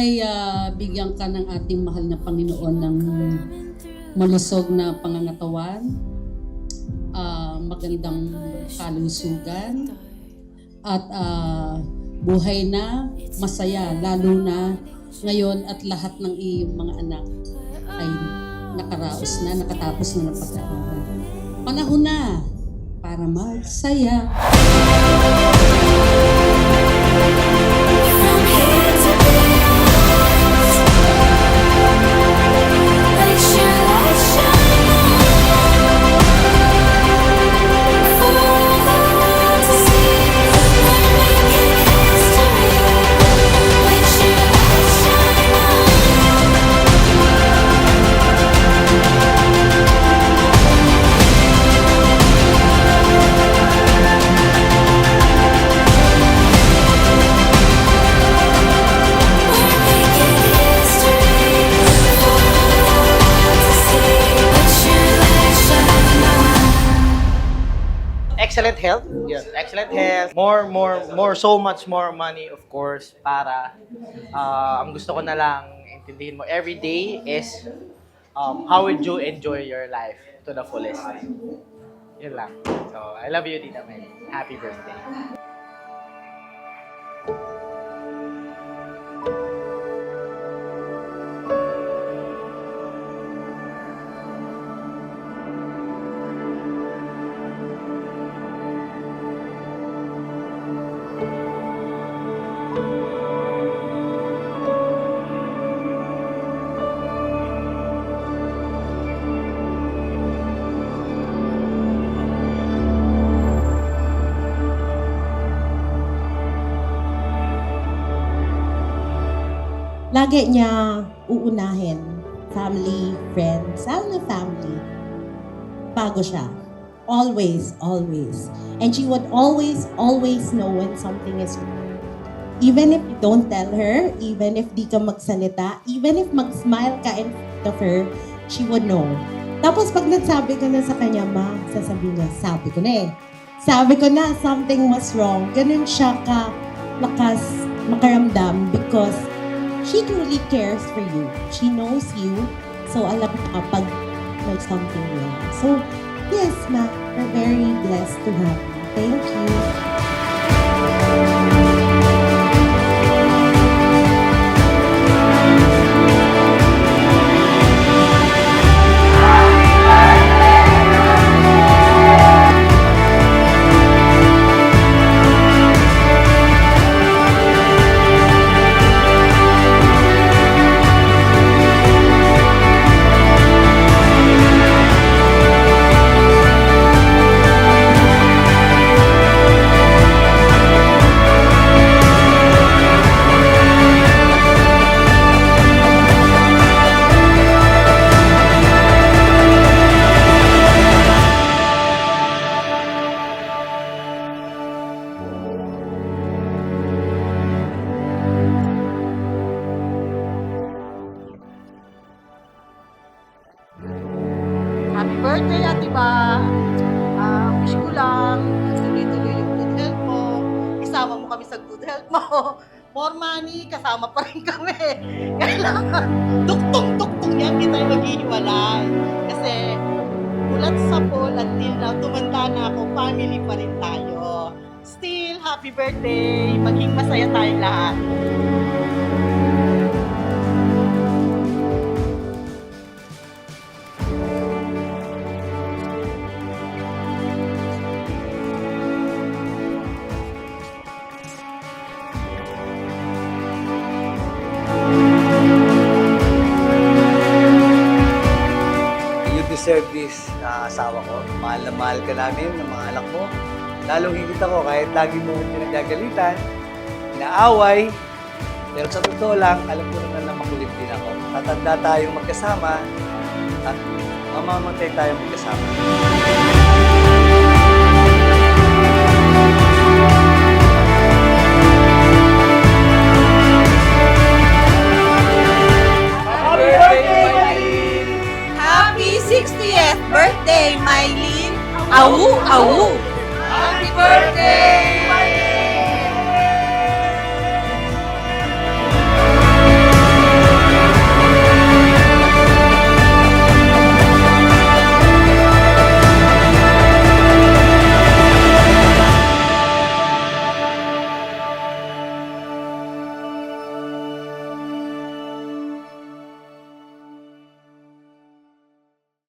Sana'y bigyan ka ng ating mahal na Panginoon ng malusog na pangangatawan, magandang kalusugan, at buhay na masaya, lalo na ngayon at lahat ng iyong mga anak ay nakaraos na, nakatapos na ng pag-aaral. Panahon na para magsaya. Excellent health. Yes, excellent health. So much more money, of course, para ang gusto ko na lang intindihin mo every day is how would you enjoy your life to the fullest. Yun lang. So, I love you, Tita Mel. Happy birthday. Lagi niya uunahin family, friends, lalo na family. Bago siya. Always, always. And she would always know when something is wrong. Even if you don't tell her, even if di ka magsalita, even if mag-smile ka in front of her, she would know. Tapos pag nagsabi ka na sa kanya, ma, sasabihin niya, sabi ko na eh. Sabi ko na, something was wrong. Ganun siya ka lakas makaramdam because she truly cares for you. She knows you. So, alam ka pag may something wrong. So, yes, ma, we're very blessed to have you. Thank you. Happy birthday, Ate Ba! Wish ko lang, tuloy-tuloy yung good health mo. Isama mo kami sa good health mo. More money, kasama pa rin kami. Kailangan, duktong-duktong yan, hindi tayo maghihiwalay. Kasi, mulat sa pool, until now, tumanda na ako, family pa rin tayo. Still, happy birthday! Maging masaya tayong lahat. Deserve this asawa ko. Mahal na mahal ka namin ng mga anak mo. Lalong higit ako kahit lagi mo pinagagalitan, inaaway. Pero sa totoo lang, alam ko naman na makulit din ako. Tatanda tayong magkasama at mamamatay tayong magkasama. Happy 60th birthday, Mylene! Awu! Awu! Happy birthday!